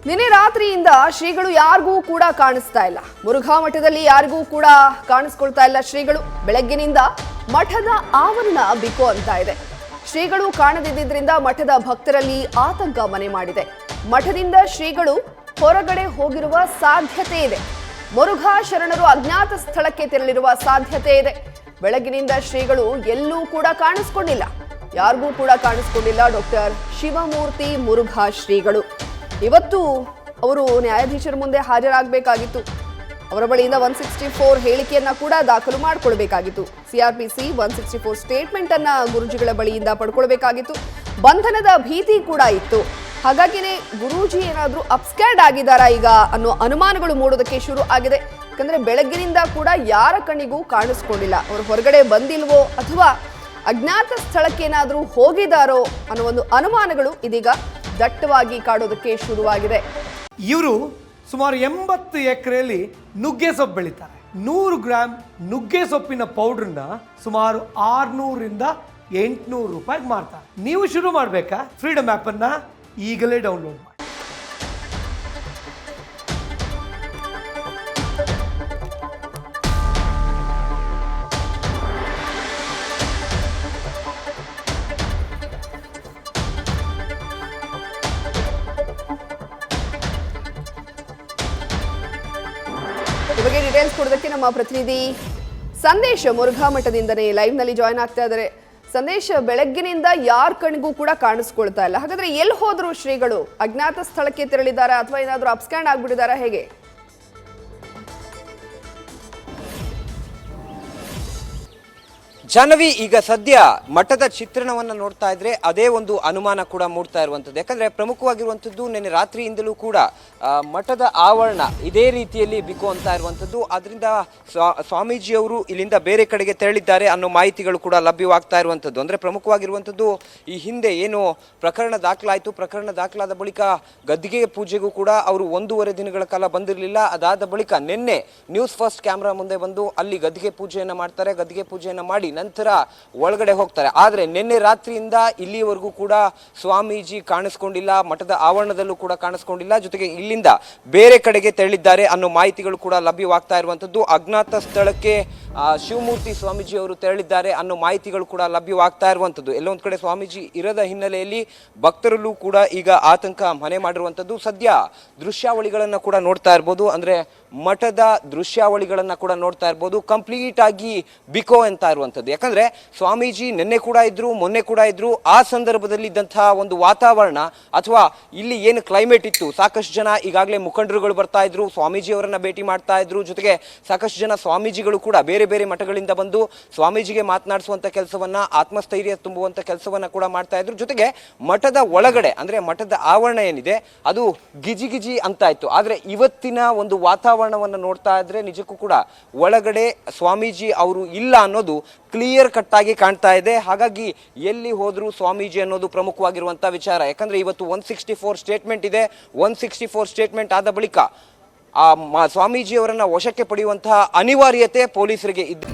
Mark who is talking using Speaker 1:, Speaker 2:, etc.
Speaker 1: ನಿನ್ನೆ ರಾತ್ರಿಯಿಂದ ಶ್ರೀಗಳು ಯಾರಿಗೂ ಕೂಡ ಕಾಣಿಸ್ತಾ ಇಲ್ಲ. ಮುರುಘಾ ಮಠದಲ್ಲಿ ಯಾರಿಗೂ ಕೂಡ ಕಾಣಿಸ್ಕೊಳ್ತಾ ಇಲ್ಲ ಶ್ರೀಗಳು. ಬೆಳಗ್ಗಿನಿಂದ ಮಠದ ಆವರಣ ಬಿಕೋ ಅಂತ ಇದೆ. ಶ್ರೀಗಳು ಕಾಣದಿದ್ದರಿಂದ ಮಠದ ಭಕ್ತರಲ್ಲಿ ಆತಂಕ ಮನೆ ಮಾಡಿದೆ. ಮಠದಿಂದ ಶ್ರೀಗಳು ಹೊರಗಡೆ ಹೋಗಿರುವ ಸಾಧ್ಯತೆ ಇದೆ. ಮುರುಘಾ ಶರಣರು ಅಜ್ಞಾತ ಸ್ಥಳಕ್ಕೆ ತೆರಳಿರುವ ಸಾಧ್ಯತೆ ಇದೆ. ಬೆಳಗ್ಗಿನಿಂದ ಶ್ರೀಗಳು ಎಲ್ಲೂ ಕೂಡ ಕಾಣಿಸ್ಕೊಂಡಿಲ್ಲ. ಯಾರಿಗೂ ಕೂಡ ಕಾಣಿಸ್ಕೊಂಡಿಲ್ಲ ಡಾಕ್ಟರ್ ಶಿವಮೂರ್ತಿ ಮುರುಘಾ ಶ್ರೀಗಳು. ಇವತ್ತು ಅವರು ನ್ಯಾಯಾಧೀಶರ ಮುಂದೆ ಹಾಜರಾಗಬೇಕಾಗಿತ್ತು. ಅವರ ಬಳಿಯಿಂದ 164 ಹೇಳಿಕೆಯನ್ನ ಕೂಡ ದಾಖಲು ಮಾಡಿಕೊಳ್ಬೇಕಾಗಿತ್ತು. ಸಿಆರ್ಪಿಸಿ 164 ಸ್ಟೇಟ್ಮೆಂಟ್ ಅನ್ನ ಗುರೂಜಿಗಳ ಬಳಿಯಿಂದ ಪಡ್ಕೊಳ್ಬೇಕಾಗಿತ್ತು. ಬಂಧನದ ಭೀತಿ ಕೂಡ ಇತ್ತು. ಹಾಗಾಗಿನೇ ಗುರೂಜಿ ಏನಾದರೂ ಅಪ್ಸ್ಕ್ಯಾಡ್ ಆಗಿದ್ದಾರಾ ಈಗ ಅನ್ನೋ ಅನುಮಾನಗಳು ಮೂಡೋದಕ್ಕೆ ಶುರು ಆಗಿದೆ. ಯಾಕಂದ್ರೆ ಬೆಳಗ್ಗಿನಿಂದ ಕೂಡ ಯಾರ ಕಣ್ಣಿಗೂ ಕಾಣಿಸ್ಕೊಂಡಿಲ್ಲ. ಅವರು ಹೊರಗಡೆ ಬಂದಿಲ್ವೋ ಅಥವಾ ಅಜ್ಞಾತ ಸ್ಥಳಕ್ಕೆ ಏನಾದರೂ ಹೋಗಿದಾರೋ ಅನ್ನೋ ಒಂದು ಅನುಮಾನಗಳು ಇದೀಗ ದಟ್ಟವಾಗಿ ಕಾಡೋದಕ್ಕೆ ಶುರುವಾಗಿದೆ.
Speaker 2: ಇವರು ಸುಮಾರು 80 ಎಕರೆಯಲ್ಲಿ ನುಗ್ಗೆ ಸೊಪ್ಪು ಬೆಳೀತಾರೆ. 100 ಗ್ರಾಮ್ ನುಗ್ಗೆ ಸೊಪ್ಪಿನ ಪೌಡ್ರನ್ನ ಸುಮಾರು 600 ರಿಂದ 800 ರೂಪಾಯಿಗೆ ಮಾರ್ತಾರೆ. ನೀವು ಶುರು ಮಾಡಬೇಕಾ? ಫ್ರೀಡಮ್ ಆ್ಯಪ್ ಅನ್ನ ಈಗಲೇ ಡೌನ್ಲೋಡ್ ಮಾಡಿ.
Speaker 1: ಈ ಬಗ್ಗೆ ಡೀಟೇಲ್ಸ್ ಕೊಡೋದಕ್ಕೆ ನಮ್ಮ ಪ್ರತಿನಿಧಿ ಸಂದೇಶ್ ಮುರುಘಾ ಮಠದಿಂದನೇ ಲೈವ್ ನಲ್ಲಿ ಜಾಯ್ನ್ ಆಗ್ತಾ ಇದ್ದಾರೆ. ಸಂದೇಶ್, ಬೆಳಗ್ಗಿನಿಂದ ಯಾರ ಕಣ್ಣಿಗೂ ಕೂಡ ಕಾಣಿಸ್ಕೊಳ್ತಾ ಇಲ್ಲ. ಹಾಗಾದ್ರೆ ಎಲ್ಲಿ ಹೋದ್ರು ಶ್ರೀಗಳು? ಅಜ್ಞಾತ ಸ್ಥಳಕ್ಕೆ ತೆರಳಿದಾರಾ ಅಥವಾ ಏನಾದರೂ ಅಪ್ಸ್ಕ್ಯಾಂಡ್ ಆಗ್ಬಿಟ್ಟಿದಾರಾ? ಹೇಗೆ?
Speaker 3: ಜಾಹ್ನವಿ, ಈಗ ಸದ್ಯ ಮಠದ ಚಿತ್ರಣವನ್ನು ನೋಡ್ತಾ ಇದ್ರೆ ಅದೇ ಒಂದು ಅನುಮಾನ ಕೂಡ ಮೂಡ್ತಾ ಇರುವಂಥದ್ದು. ಯಾಕಂದ್ರೆ ಪ್ರಮುಖವಾಗಿರುವಂಥದ್ದು ನಿನ್ನೆ ರಾತ್ರಿಯಿಂದಲೂ ಕೂಡ ಮಠದ ಆವರಣ ಇದೇ ರೀತಿಯಲ್ಲಿ ಬಿಕೋ ಅಂತ ಇರುವಂಥದ್ದು. ಅದರಿಂದ ಸ್ವಾಮೀಜಿಯವರು ಇಲ್ಲಿಂದ ಬೇರೆ ಕಡೆಗೆ ತೆರಳಿದ್ದಾರೆ ಅನ್ನೋ ಮಾಹಿತಿಗಳು ಕೂಡ ಲಭ್ಯವಾಗ್ತಾ ಇರುವಂಥದ್ದು. ಅಂದರೆ ಪ್ರಮುಖವಾಗಿರುವಂಥದ್ದು ಈ ಹಿಂದೆ ಏನು ಪ್ರಕರಣ ದಾಖಲಾಯಿತು, ಪ್ರಕರಣ ದಾಖಲಾದ ಬಳಿಕ ಗದ್ದಿಗೆ ಪೂಜೆಗೂ ಕೂಡ ಅವರು 1.5 ದಿನಗಳ ಕಾಲ ಬಂದಿರಲಿಲ್ಲ. ಅದಾದ ಬಳಿಕ ನಿನ್ನೆ ನ್ಯೂಸ್ ಫಸ್ಟ್ ಕ್ಯಾಮ್ರಾ ಮುಂದೆ ಬಂದು ಅಲ್ಲಿ ಗದ್ದಿಗೆ ಪೂಜೆಯನ್ನು ಮಾಡ್ತಾರೆ. ಗದ್ದಿಗೆ ಪೂಜೆಯನ್ನು ಮಾಡಿ ನಂತರ ಒಳಗಡೆ ಹೋಗ್ತಾರೆ. ಆದರೆ ನಿನ್ನೆ ರಾತ್ರಿಯಿಂದ ಇಲ್ಲಿವರೆಗೂ ಕೂಡ ಸ್ವಾಮೀಜಿ ಕಾಣಿಸ್ಕೊಂಡಿಲ್ಲ, ಮಠದ ಆವರಣದಲ್ಲೂ ಕೂಡ ಕಾಣಿಸ್ಕೊಂಡಿಲ್ಲ. ಜೊತೆಗೆ ಇಲ್ಲಿಂದ ಬೇರೆ ಕಡೆಗೆ ತೆರಳಿದ್ದಾರೆ ಅನ್ನೋ ಮಾಹಿತಿಗಳು ಕೂಡ ಲಭ್ಯವಾಗ್ತಾ ಇರುವಂಥದ್ದು. ಅಜ್ಞಾತ ಸ್ಥಳಕ್ಕೆ ಶಿವಮೂರ್ತಿ ಸ್ವಾಮೀಜಿ ಅವರು ತೆರಳಿದ್ದಾರೆ ಅನ್ನೋ ಮಾಹಿತಿಗಳು ಕೂಡ ಲಭ್ಯವಾಗ್ತಾ ಇರುವಂಥದ್ದು. ಎಲ್ಲೊಂದು ಕಡೆ ಸ್ವಾಮೀಜಿ ಇರದ ಹಿನ್ನೆಲೆಯಲ್ಲಿ ಭಕ್ತರಲ್ಲೂ ಕೂಡ ಈಗ ಆತಂಕ ಮನೆ ಮಾಡಿರುವಂಥದ್ದು. ಸದ್ಯ ದೃಶ್ಯಾವಳಿಗಳನ್ನು ಕೂಡ ನೋಡ್ತಾ ಇರ್ಬೋದು. ಅಂದರೆ ಮಠದ ದೃಶ್ಯಾವಳಿಗಳನ್ನು ಕೂಡ ನೋಡ್ತಾ ಇರ್ಬೋದು. ಕಂಪ್ಲೀಟ್ ಆಗಿ ಬಿಕೋ ಅಂತ ಇರುವಂಥದ್ದು. ಯಾಕಂದ್ರೆ ಸ್ವಾಮೀಜಿ ನಿನ್ನೆ ಕೂಡ ಇದ್ರು, ಮೊನ್ನೆ ಕೂಡ ಇದ್ರು. ಆ ಸಂದರ್ಭದಲ್ಲಿ ಇದ್ದಂತಹ ಒಂದು ವಾತಾವರಣ ಅಥವಾ ಇಲ್ಲಿ ಏನು ಕ್ಲೈಮೇಟ್ ಇತ್ತು, ಸಾಕಷ್ಟು ಜನ ಈಗಾಗಲೇ ಮುಖಂಡರುಗಳು ಬರ್ತಾ ಇದ್ರು, ಸ್ವಾಮೀಜಿಯವರನ್ನ ಭೇಟಿ ಮಾಡ್ತಾ ಇದ್ರು. ಜೊತೆಗೆ ಸಾಕಷ್ಟು ಜನ ಸ್ವಾಮೀಜಿಗಳು ಕೂಡ ಬೇರೆ ಬೇರೆ ಮಠಗಳಿಂದ ಬಂದು ಸ್ವಾಮೀಜಿಗೆ ಮಾತನಾಡಿಸುವಂತ ಕೆಲಸವನ್ನ, ಆತ್ಮಸ್ಥೈರ್ಯ ತುಂಬುವಂತ ಕೆಲಸವನ್ನ ಕೂಡ ಮಾಡ್ತಾ ಇದ್ರು. ಜೊತೆಗೆ ಮಠದ ಒಳಗಡೆ ಅಂದ್ರೆ ಮಠದ ಆವರಣ ಏನಿದೆ ಅದು ಗಿಜಿ ಗಿಜಿ ಅಂತ ಇತ್ತು. ಆದ್ರೆ ಇವತ್ತಿನ ಒಂದು ವಾತಾವರಣವನ್ನು ನೋಡ್ತಾ ಇದ್ರೆ ನಿಜಕ್ಕೂ ಕೂಡ ಒಳಗಡೆ ಸ್ವಾಮೀಜಿ ಅವರು ಇಲ್ಲ ಅನ್ನೋದು ಕ್ಲಿಯರ್ ಕಟ್ ಆಗಿ ಕಾಣ್ತಾ ಇದೆ. ಹಾಗಾಗಿ ಎಲ್ಲಿ ಹೋದ್ರು ಸ್ವಾಮೀಜಿ ಅನ್ನೋದು ಪ್ರಮುಖವಾಗಿರುವಂತಹ ವಿಚಾರ. ಯಾಕಂದ್ರೆ ಇವತ್ತು 164 ಸ್ಟೇಟ್ಮೆಂಟ್ ಇದೆ. 164 ಸ್ಟೇಟ್ಮೆಂಟ್ ಆದ ಬಳಿಕ ಸ್ವಾಮೀಜಿಯವರನ್ನ ವಶಕ್ಕೆ ಪಡೆಯುವಂತಹ ಅನಿವಾರ್ಯತೆ ಪೊಲೀಸರಿಗೆ ಇದ್ದು.